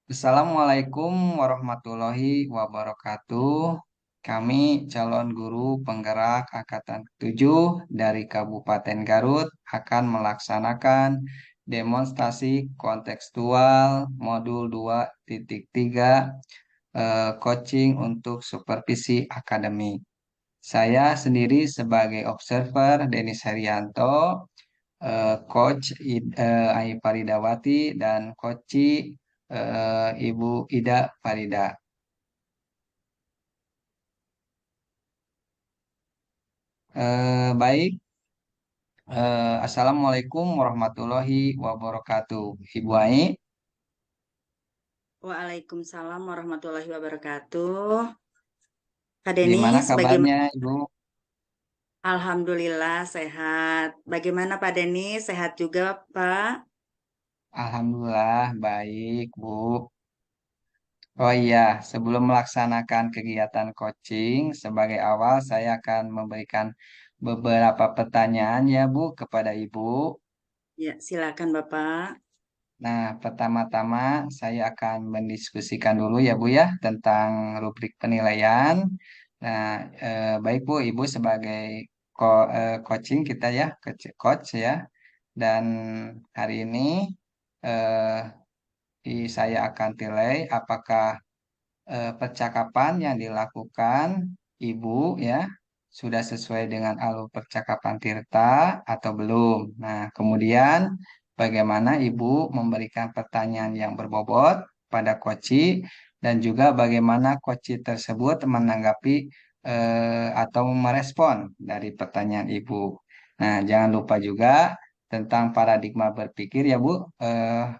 Assalamualaikum warahmatullahi wabarakatuh. Kami calon guru penggerak Angkatan 7 dari Kabupaten Garut akan melaksanakan demonstrasi kontekstual modul 2.3 coaching untuk supervisi akademik. Saya sendiri sebagai observer Denis Herianto, Coach Ai Faridawati dan Coach Ibu Ida Farida. Baik, Assalamualaikum warahmatullahi wabarakatuh. Ibu Ai, Waalaikumsalam warahmatullahi wabarakatuh. Kak gimana Denis, bagaimana? kabarnya Ibu? Alhamdulillah sehat. Bagaimana Pak Denis? Sehat juga Pak? Alhamdulillah baik, Bu. Oh iya, sebelum melaksanakan kegiatan coaching, sebagai awal saya akan memberikan beberapa pertanyaan ya Bu kepada Ibu. Ya, silakan Bapak. Nah, pertama-tama saya akan mendiskusikan dulu ya Bu ya tentang rubrik penilaian. Nah, baik Bu, Ibu sebagai coaching kita ya, coach ya. Dan hari ini eh, saya akan nilai apakah percakapan yang dilakukan Ibu ya sudah sesuai dengan alur percakapan Tirta atau belum. Nah, kemudian bagaimana Ibu memberikan pertanyaan yang berbobot pada Koci dan juga bagaimana Koci tersebut menanggapi atau merespon dari pertanyaan Ibu. Nah, jangan lupa juga tentang paradigma berpikir ya Bu.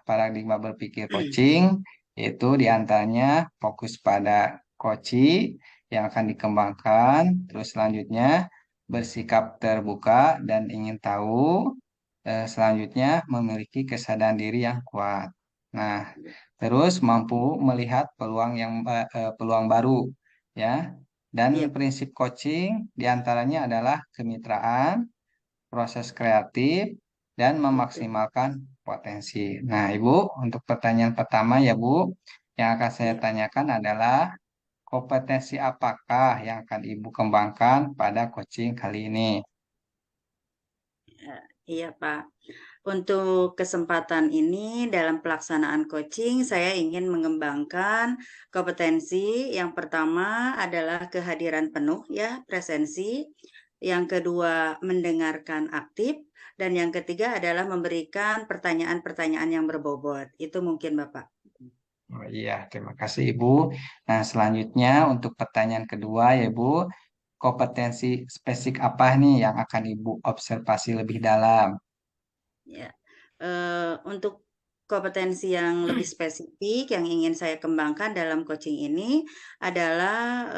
Paradigma berpikir coaching itu diantaranya fokus pada koci yang akan dikembangkan, terus selanjutnya bersikap terbuka dan ingin tahu, selanjutnya memiliki kesadaran diri yang kuat. Nah, terus mampu melihat peluang baru, ya. Iya, Dan Pak. prinsip coaching diantaranya adalah kemitraan, proses kreatif, dan Betul. memaksimalkan potensi. Nah, Ibu, untuk pertanyaan pertama ya, Bu, yang akan saya Iya. tanyakan adalah kompetensi apakah yang akan Ibu kembangkan pada coaching kali ini? Iya, Pak. Untuk kesempatan ini dalam pelaksanaan coaching, saya ingin mengembangkan kompetensi. Yang pertama adalah kehadiran penuh ya, presensi. Yang kedua, mendengarkan aktif. Dan yang ketiga adalah memberikan pertanyaan-pertanyaan yang berbobot. Itu mungkin Bapak. Oh iya, terima kasih Ibu. Nah, selanjutnya untuk pertanyaan kedua ya, Bu, kompetensi spesifik apa nih yang akan Ibu observasi lebih dalam? Ya. Untuk kompetensi yang lebih spesifik yang ingin saya kembangkan dalam coaching ini adalah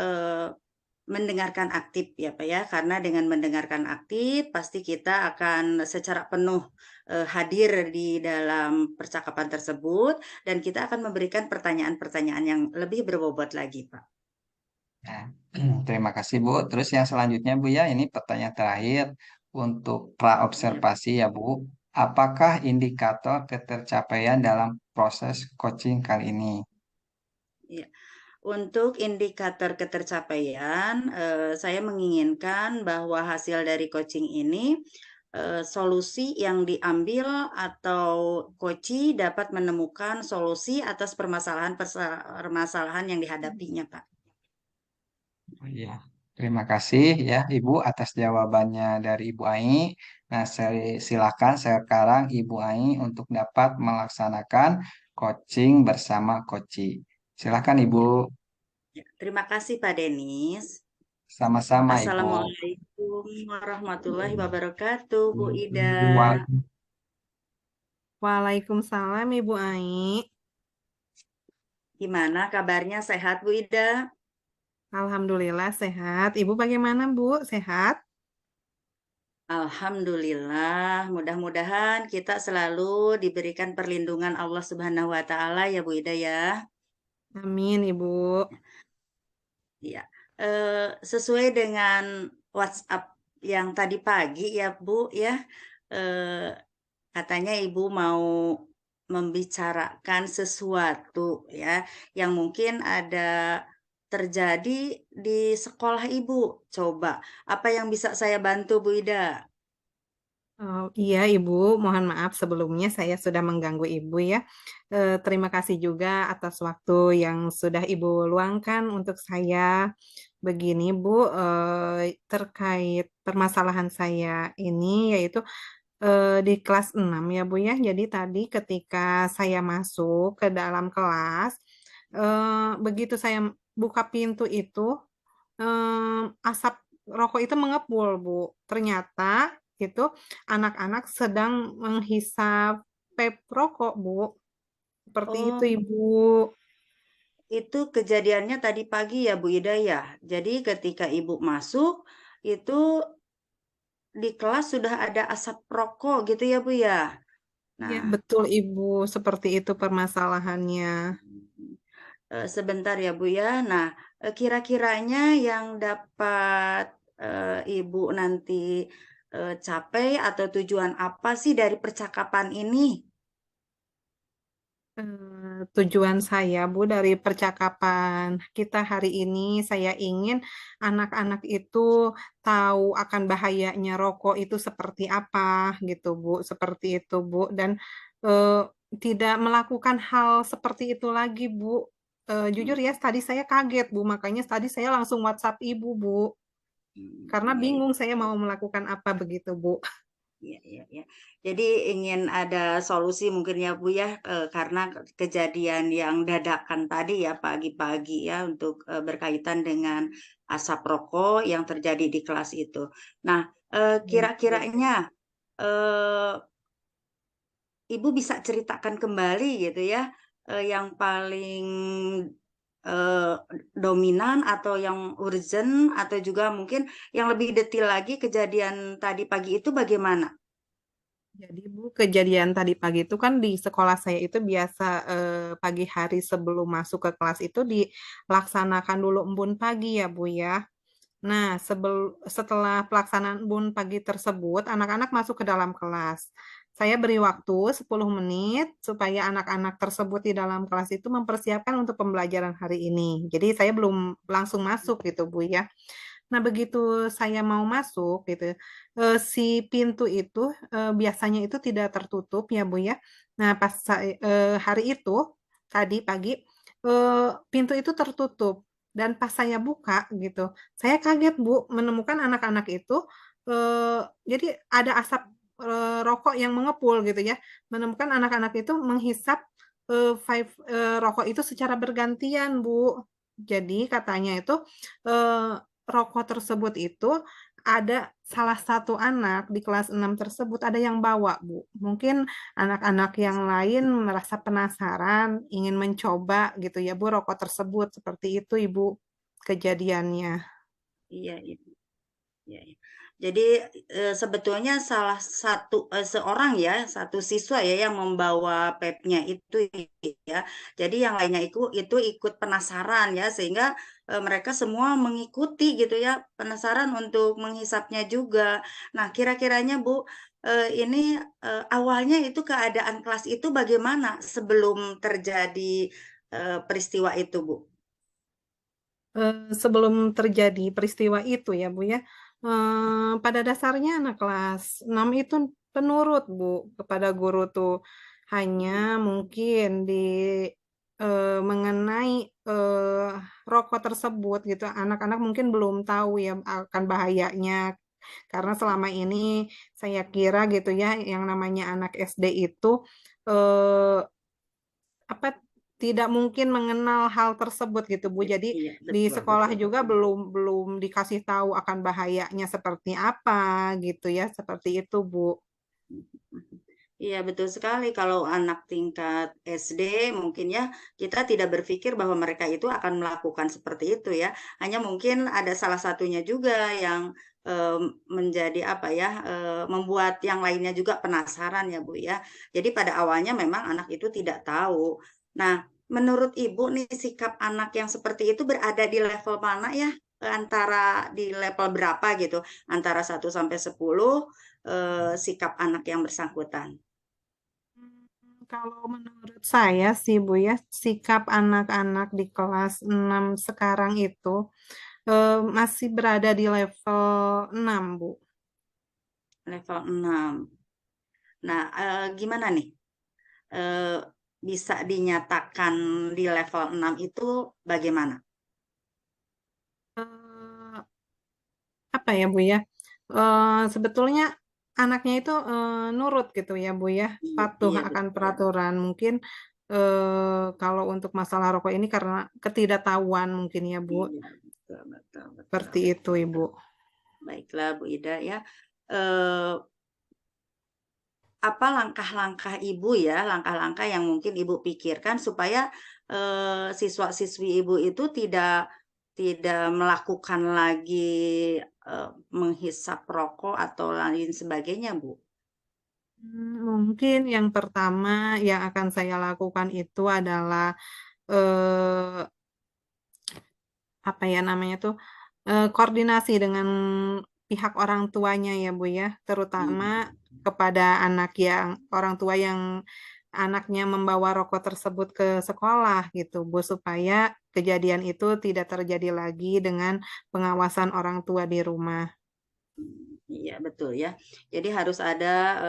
mendengarkan aktif ya Pak ya, karena dengan mendengarkan aktif pasti kita akan secara penuh hadir di dalam percakapan tersebut dan kita akan memberikan pertanyaan-pertanyaan yang lebih berbobot lagi Pak. Nah, terima kasih Bu. Terus yang selanjutnya Bu ya, ini pertanyaan terakhir untuk Ya, pra-observasi ya Bu. Apakah indikator ketercapaian dalam proses coaching kali ini? ya. Untuk indikator ketercapaian, saya menginginkan bahwa hasil dari coaching ini solusi yang diambil atau coach dapat menemukan solusi atas permasalahan yang dihadapinya, Pak. Oh iya, terima kasih ya Ibu atas jawabannya dari Ibu Ai. Nah, saya silakan sekarang Ibu Ai untuk dapat melaksanakan coaching bersama Koci. Silakan Ibu, Ya, ya. Terima kasih Pak Denis. sama-sama Ibu. Assalamualaikum warahmatullahi wabarakatuh, Bu Ida. Wa- Waalaikumsalam Ibu Ai. Gimana kabarnya? Sehat, Bu Ida? Alhamdulillah sehat. Ibu bagaimana Bu? Sehat? Alhamdulillah, mudah-mudahan kita selalu diberikan perlindungan Allah Subhanahu wa Ta'ala, ya, Bu Ida, ya. Amin Ibu. Ya, sesuai dengan WhatsApp yang tadi pagi, ya, Bu, ya. Eh, Katanya Ibu mau membicarakan sesuatu ya yang mungkin ada terjadi di sekolah Ibu. Coba, apa yang bisa saya bantu Bu Ida? Oh, iya, Ibu. Mohon maaf sebelumnya saya sudah mengganggu Ibu ya. Terima kasih juga atas waktu yang sudah Ibu luangkan untuk saya. Begini, Bu, terkait permasalahan saya ini yaitu di kelas 6 ya, Bu ya. Jadi tadi ketika saya masuk ke dalam kelas, begitu saya buka pintu itu, asap rokok itu mengepul, Bu. Ternyata itu anak-anak sedang menghisap vape rokok, Bu. Seperti itu, Oh, Ibu. itu kejadiannya tadi pagi ya Bu Ida ya. Jadi ketika Ibu masuk, itu di kelas sudah ada asap rokok gitu ya Bu ya. Iya, Nah, betul, Ibu. Seperti itu permasalahannya. sebentar ya Bu ya. Nah, kira-kiranya yang dapat Ibu nanti capai atau tujuan apa sih dari percakapan ini? Tujuan saya, Bu, dari percakapan kita hari ini, saya ingin anak-anak itu tahu akan bahayanya rokok itu seperti apa, gitu, Bu. Seperti itu, Bu. Dan eh, tidak melakukan hal seperti itu lagi, Bu. Jujur ya, tadi saya kaget, Bu. Makanya tadi saya langsung WhatsApp Ibu, Bu. Karena Iya, bingung saya mau melakukan apa begitu, Bu. iya, iya, iya. Jadi ingin ada solusi mungkin ya Bu ya, karena kejadian yang dadakan tadi ya pagi-pagi ya untuk berkaitan dengan asap rokok yang terjadi di kelas itu. Nah, kira-kiranya eh, Ibu bisa ceritakan kembali gitu ya, yang paling eh, dominan atau yang urgent atau juga mungkin yang lebih detail lagi kejadian tadi pagi itu bagaimana? Jadi Bu, kejadian tadi pagi itu kan di sekolah saya itu biasa pagi hari sebelum masuk ke kelas itu dilaksanakan dulu embun pagi ya Bu ya. Nah, setelah pelaksanaan embun pagi tersebut, anak-anak masuk ke dalam kelas. Saya beri waktu 10 menit supaya anak-anak tersebut di dalam kelas itu mempersiapkan untuk pembelajaran hari ini. Jadi saya belum langsung masuk gitu Bu ya. Nah, begitu saya mau masuk gitu, si pintu itu biasanya itu tidak tertutup ya Bu ya. Nah, pas hari itu tadi pagi pintu itu tertutup dan pas saya buka gitu, saya kaget Bu menemukan anak-anak itu eh, jadi ada asap rokok yang mengepul gitu ya. Menemukan anak-anak itu menghisap rokok itu secara bergantian Bu. Jadi katanya itu eh, rokok tersebut itu ada salah satu anak di kelas 6 tersebut ada yang bawa, Bu. Mungkin anak-anak yang lain merasa penasaran, ingin mencoba gitu ya, Bu, rokok tersebut. Seperti itu, Ibu, kejadiannya. Iya, iya. Ya, ya. Jadi sebetulnya salah satu seorang ya, satu siswa ya yang membawa PEP-nya itu ya. Jadi yang lainnya itu ikut penasaran ya, sehingga mereka semua mengikuti gitu ya, penasaran untuk menghisapnya juga. Nah, kira-kiranya Bu, ini awalnya itu keadaan kelas itu bagaimana sebelum terjadi peristiwa itu, Bu? Sebelum terjadi peristiwa itu ya, Bu ya, pada dasarnya anak kelas 6 itu penurut, Bu, kepada guru tuh. Hanya mungkin mengenai rokok tersebut gitu, anak-anak mungkin belum tahu ya akan bahayanya. Karena selama ini saya kira gitu ya, yang namanya anak SD itu eh, apa tidak mungkin mengenal hal tersebut gitu Bu. Jadi Iya, di betul, sekolah betul. juga belum dikasih tahu akan bahayanya seperti apa gitu ya, seperti itu Bu. Iya, betul sekali. Kalau anak tingkat SD, mungkin ya kita tidak berpikir bahwa mereka itu akan melakukan seperti itu ya. Hanya mungkin ada salah satunya juga yang menjadi apa ya, membuat yang lainnya juga penasaran ya Bu ya. Jadi pada awalnya memang anak itu tidak tahu. Nah, menurut Ibu nih sikap anak yang seperti itu berada di level mana ya? Antara di level berapa gitu? Antara 1 sampai 10 sikap anak yang bersangkutan. Kalau menurut saya sih Bu ya, sikap anak-anak di kelas 6 sekarang itu masih berada di level 6 Bu. Level 6. Nah, gimana nih? Eh, Bisa dinyatakan di level 6 itu bagaimana? Eh, Apa ya Bu ya? Sebetulnya anaknya itu nurut gitu ya Bu ya, Iya, patuh iya akan betul. peraturan. Mungkin kalau untuk masalah rokok ini karena ketidaktahuan mungkin ya Bu. Iya, betul, betul, betul. Seperti itu Ibu. Baiklah, Bu Ida ya. Eh, apa langkah-langkah Ibu ya, langkah-langkah yang mungkin Ibu pikirkan supaya siswa-siswi Ibu itu tidak melakukan lagi menghisap rokok atau lain sebagainya, Bu. Mungkin yang pertama yang akan saya lakukan itu adalah eh, apa ya namanya tuh koordinasi dengan pihak orang tuanya ya Bu ya, terutama Iya, kepada anak yang orang tua yang anaknya membawa rokok tersebut ke sekolah gitu Bu, supaya kejadian itu tidak terjadi lagi dengan pengawasan orang tua di rumah. iya betul ya. Jadi harus ada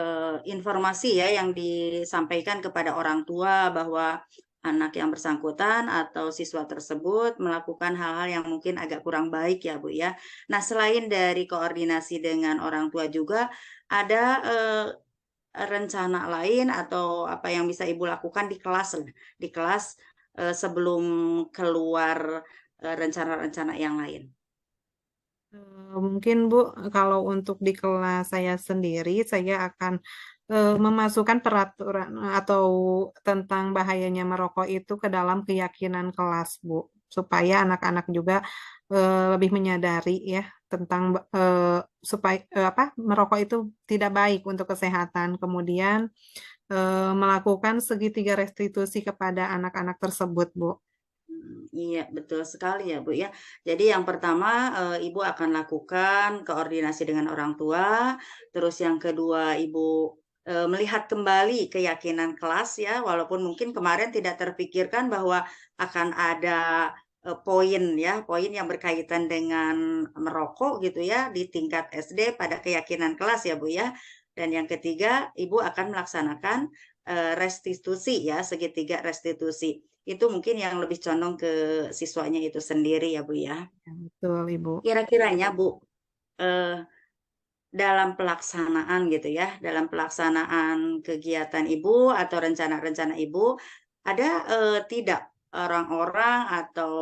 informasi ya yang disampaikan kepada orang tua bahwa anak yang bersangkutan atau siswa tersebut melakukan hal-hal yang mungkin agak kurang baik ya Bu ya. Nah, selain dari koordinasi dengan orang tua juga ada rencana lain atau apa yang bisa Ibu lakukan di kelas di kelas sebelum keluar rencana-rencana yang lain. Mungkin Bu, kalau untuk di kelas saya sendiri, saya akan memasukkan peraturan atau tentang bahayanya merokok itu ke dalam keyakinan kelas, Bu, supaya anak-anak juga lebih menyadari ya tentang supaya apa merokok itu tidak baik untuk kesehatan. Kemudian melakukan segitiga restitusi kepada anak-anak tersebut, Bu. Iya, betul sekali ya, Bu ya. Jadi yang pertama, Ibu akan lakukan koordinasi dengan orang tua, terus yang kedua Ibu melihat kembali keyakinan kelas ya, walaupun mungkin kemarin tidak terpikirkan bahwa akan ada poin ya, poin yang berkaitan dengan merokok gitu ya di tingkat SD pada keyakinan kelas ya, Bu ya. Dan yang ketiga, Ibu akan melaksanakan restitusi ya, segitiga restitusi. Itu mungkin yang lebih condong ke siswanya itu sendiri ya Bu ya. Ya, betul, Ibu. Kira-kiranya Bu, eh, dalam pelaksanaan gitu ya, dalam pelaksanaan kegiatan Ibu atau rencana-rencana Ibu, ada tidak orang-orang atau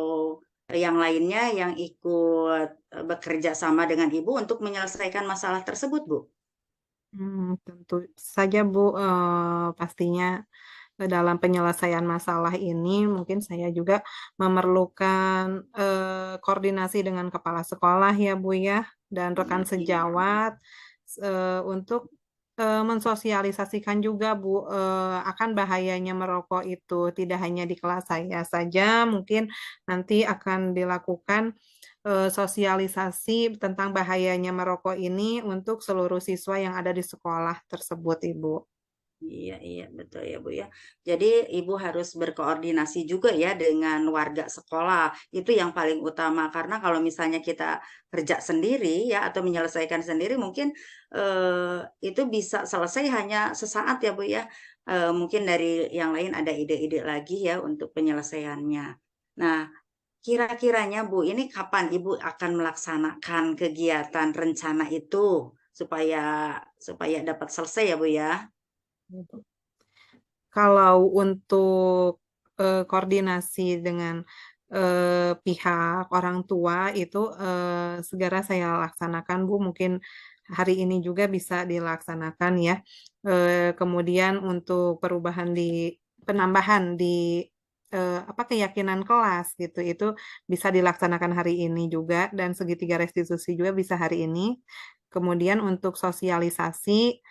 yang lainnya yang ikut bekerja sama dengan Ibu untuk menyelesaikan masalah tersebut, Bu? Tentu saja Bu, pastinya dalam penyelesaian masalah ini mungkin saya juga memerlukan koordinasi dengan kepala sekolah ya Bu ya dan Iya, rekan iya. sejawat untuk mensosialisasikan juga Bu akan bahayanya merokok itu tidak hanya di kelas saya saja, mungkin nanti akan dilakukan sosialisasi tentang bahayanya merokok ini untuk seluruh siswa yang ada di sekolah tersebut, Ibu. Iya, iya, betul ya, Bu ya. Jadi Ibu harus berkoordinasi juga ya dengan warga sekolah. Itu yang paling utama karena kalau misalnya kita kerja sendiri ya atau menyelesaikan sendiri mungkin itu bisa selesai hanya sesaat ya, Bu ya. Mungkin dari yang lain ada ide-ide lagi ya untuk penyelesaiannya. Nah, kira-kiranya Bu, ini kapan Ibu akan melaksanakan kegiatan rencana itu supaya supaya dapat selesai ya, Bu ya? Kalau untuk koordinasi dengan pihak orang tua itu segera saya laksanakan, Bu. Mungkin hari ini juga bisa dilaksanakan ya. Kemudian untuk perubahan di penambahan di apa keyakinan kelas gitu itu bisa dilaksanakan hari ini juga dan segitiga restitusi juga bisa hari ini. Kemudian untuk sosialisasi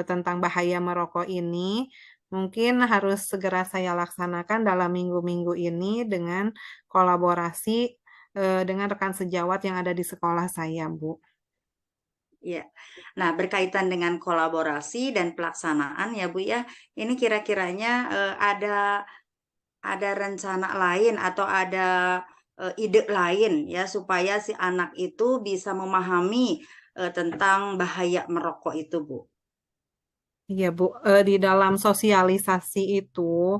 tentang bahaya merokok ini mungkin harus segera saya laksanakan dalam minggu-minggu ini dengan kolaborasi dengan rekan sejawat yang ada di sekolah saya, Bu. Ya. Nah, berkaitan dengan kolaborasi dan pelaksanaan ya Bu ya, ini kira-kiranya ada rencana lain atau ada ide lain ya supaya si anak itu bisa memahami tentang bahaya merokok itu, Bu. Iya Bu, di dalam sosialisasi itu,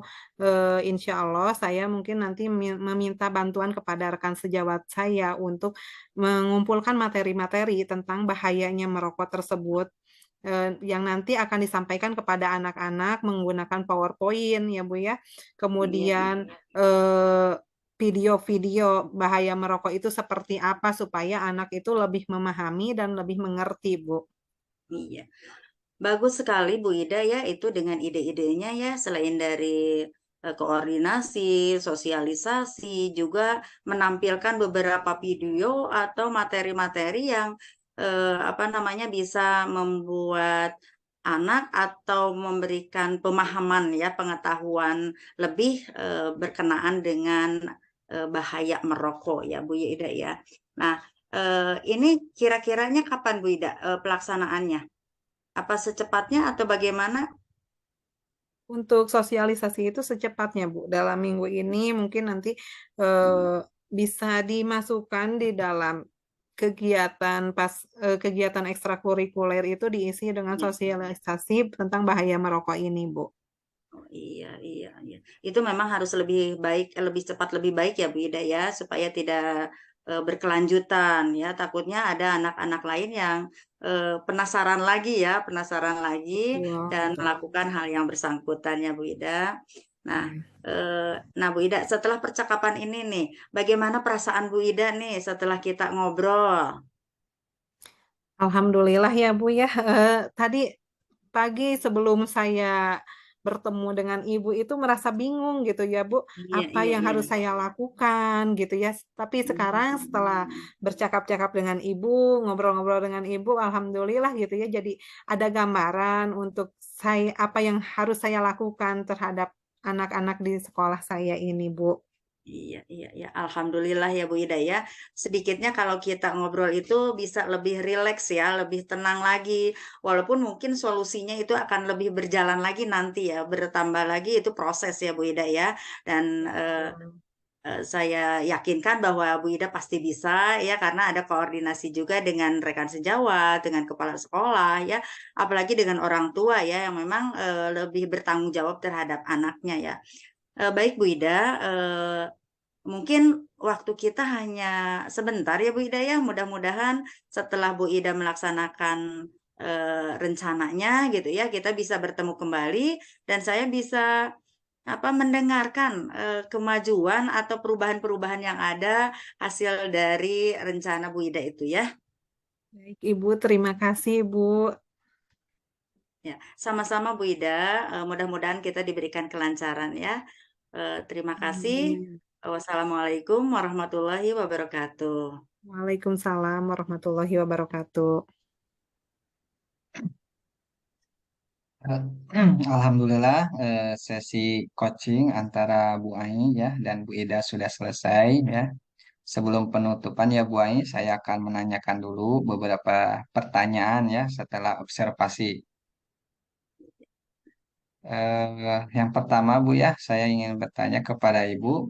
insya Allah saya mungkin nanti meminta bantuan kepada rekan sejawat saya untuk mengumpulkan materi-materi tentang bahayanya merokok tersebut, yang nanti akan disampaikan kepada anak-anak menggunakan PowerPoint ya Bu ya. Iya, Kemudian eh, video-video bahaya merokok itu seperti apa supaya anak itu lebih memahami dan lebih mengerti Bu. iya. Bagus sekali Bu Ida ya itu dengan ide-idenya ya selain dari koordinasi, sosialisasi juga menampilkan beberapa video atau materi-materi yang apa namanya bisa membuat anak atau memberikan pemahaman ya pengetahuan lebih berkenaan dengan bahaya merokok ya Bu Ida ya. Nah, ini kira-kiranya kapan Bu Ida pelaksanaannya? Apa secepatnya atau bagaimana? Untuk sosialisasi itu secepatnya, Bu. Dalam minggu ini mungkin nanti Hmm, bisa dimasukkan di dalam kegiatan ekstrakurikuler itu diisi dengan iya. sosialisasi tentang bahaya merokok ini, Bu. Oh, iya, iya, iya. Itu memang harus lebih baik, lebih cepat, lebih baik ya Bu Ida ya, supaya tidak berkelanjutan ya. Takutnya ada anak-anak lain yang penasaran lagi ya, penasaran lagi Betul, dan betul. melakukan hal yang bersangkutan ya Bu Ida. Nah, Ya. nah Bu Ida, setelah percakapan ini nih, bagaimana perasaan Bu Ida nih setelah kita ngobrol? Alhamdulillah ya, Bu ya. Tadi pagi sebelum saya bertemu dengan ibu itu merasa bingung gitu ya Bu, Iya, apa iya, yang iya. harus saya lakukan gitu ya. Tapi sekarang setelah Hmm. bercakap-cakap dengan ibu, ngobrol-ngobrol dengan ibu, alhamdulillah gitu ya. Jadi ada gambaran untuk saya apa yang harus saya lakukan terhadap anak-anak di sekolah saya ini, Bu. Iya, iya, iya. Alhamdulillah ya Bu Ida ya. Sedikitnya kalau kita ngobrol itu bisa lebih rileks ya, lebih tenang lagi. Walaupun mungkin solusinya itu akan lebih berjalan lagi nanti ya, bertambah lagi itu proses ya Bu Ida ya. Dan saya yakinkan bahwa Bu Ida pasti bisa ya, karena ada koordinasi juga dengan rekan sejawat, dengan kepala sekolah ya, apalagi dengan orang tua ya yang memang lebih bertanggung jawab terhadap anaknya ya. Baik Bu Ida, mungkin waktu kita hanya sebentar ya Bu Ida ya. Mudah-mudahan setelah Bu Ida melaksanakan rencananya gitu ya, kita bisa bertemu kembali dan saya bisa apa mendengarkan kemajuan atau perubahan-perubahan yang ada hasil dari rencana Bu Ida itu ya. Baik, Ibu, terima kasih, Bu. Ya, sama-sama Bu Ida. Mudah-mudahan kita diberikan kelancaran ya. Terima kasih. Amin. Wassalamualaikum warahmatullahi wabarakatuh. Waalaikumsalam warahmatullahi wabarakatuh. Alhamdulillah, sesi coaching antara Bu Ai ya dan Bu Ida sudah selesai ya. Sebelum penutupan ya Bu Ai, saya akan menanyakan dulu beberapa pertanyaan ya setelah observasi. Yang pertama Bu ya, saya ingin bertanya kepada Ibu,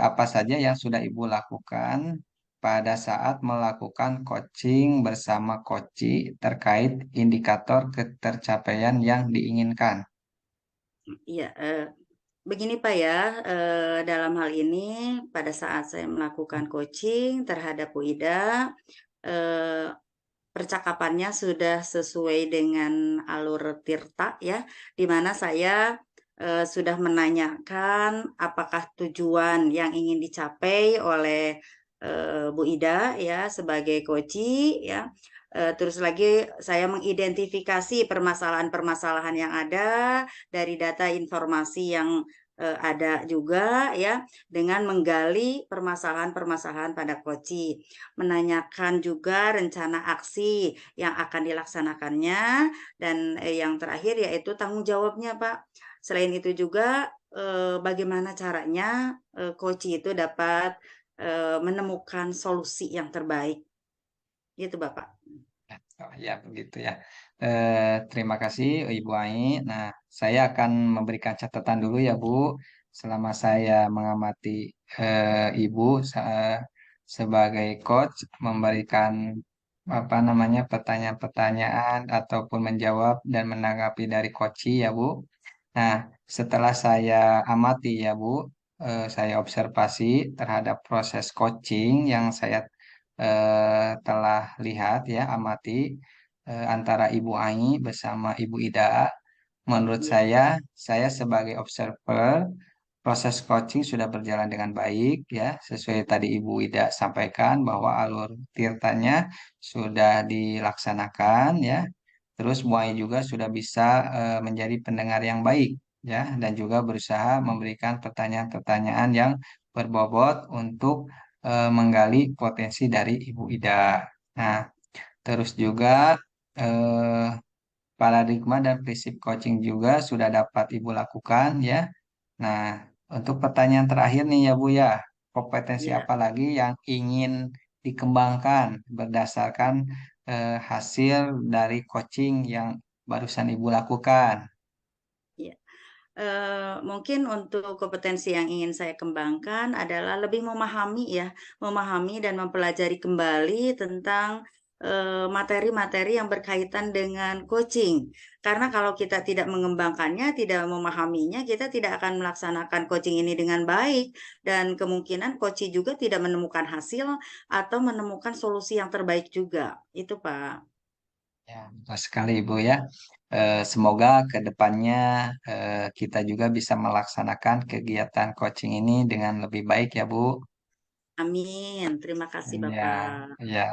apa saja yang sudah Ibu lakukan pada saat melakukan coaching bersama Koci terkait indikator ketercapaian yang diinginkan? Iya, begini Pak ya, dalam hal ini pada saat saya melakukan coaching terhadap Bu Ida, eh, percakapannya sudah sesuai dengan alur Tirta ya, di mana saya sudah menanyakan apakah tujuan yang ingin dicapai oleh Bu Ida ya sebagai coach ya. Terus lagi saya mengidentifikasi permasalahan-permasalahan yang ada dari data informasi yang ada juga ya dengan menggali permasalahan-permasalahan pada koci, menanyakan juga rencana aksi yang akan dilaksanakannya dan yang terakhir yaitu tanggung jawabnya Pak. Selain itu juga bagaimana caranya koci itu dapat menemukan solusi yang terbaik. Gitu Bapak. Oh, ya begitu ya. Terima kasih Ibu Ai. Nah, saya akan memberikan catatan dulu ya Bu, selama saya mengamati Ibu sebagai coach memberikan apa namanya pertanyaan-pertanyaan ataupun menjawab dan menanggapi dari coach ya Bu. Nah, setelah saya amati ya Bu, saya observasi terhadap proses coaching yang saya telah lihat ya, amati antara Ibu Ai bersama Ibu Ida. Menurut Ya, saya sebagai observer, proses coaching sudah berjalan dengan baik ya, sesuai tadi Ibu Ida sampaikan bahwa alur tirtanya sudah dilaksanakan ya. Terus Muai juga sudah bisa menjadi pendengar yang baik ya, dan juga berusaha memberikan pertanyaan-pertanyaan yang berbobot untuk menggali potensi dari Ibu Ida. Nah, terus juga eh, paradigma dan prinsip coaching juga sudah dapat Ibu lakukan ya. Nah, untuk pertanyaan terakhir nih ya Bu ya, kompetensi ya. apa lagi yang ingin dikembangkan berdasarkan hasil dari coaching yang barusan Ibu lakukan? Ya. Mungkin untuk kompetensi yang ingin saya kembangkan adalah lebih memahami ya, memahami dan mempelajari kembali tentang materi-materi yang berkaitan dengan coaching. Karena kalau kita tidak mengembangkannya, tidak memahaminya, kita tidak akan melaksanakan coaching ini dengan baik dan kemungkinan coach juga tidak menemukan hasil atau menemukan solusi yang terbaik juga. Itu, Pak. Ya, betul sekali Ibu ya. Semoga ke depannya kita juga bisa melaksanakan kegiatan coaching ini dengan lebih baik ya Bu. Amin. Terima kasih, Ya, Bapak. ya.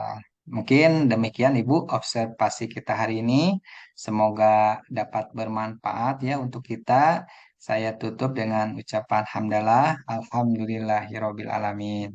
Mungkin demikian Ibu observasi kita hari ini. Semoga dapat bermanfaat ya untuk kita. Saya tutup dengan ucapan hamdalah, alhamdulillahirobbil alamin.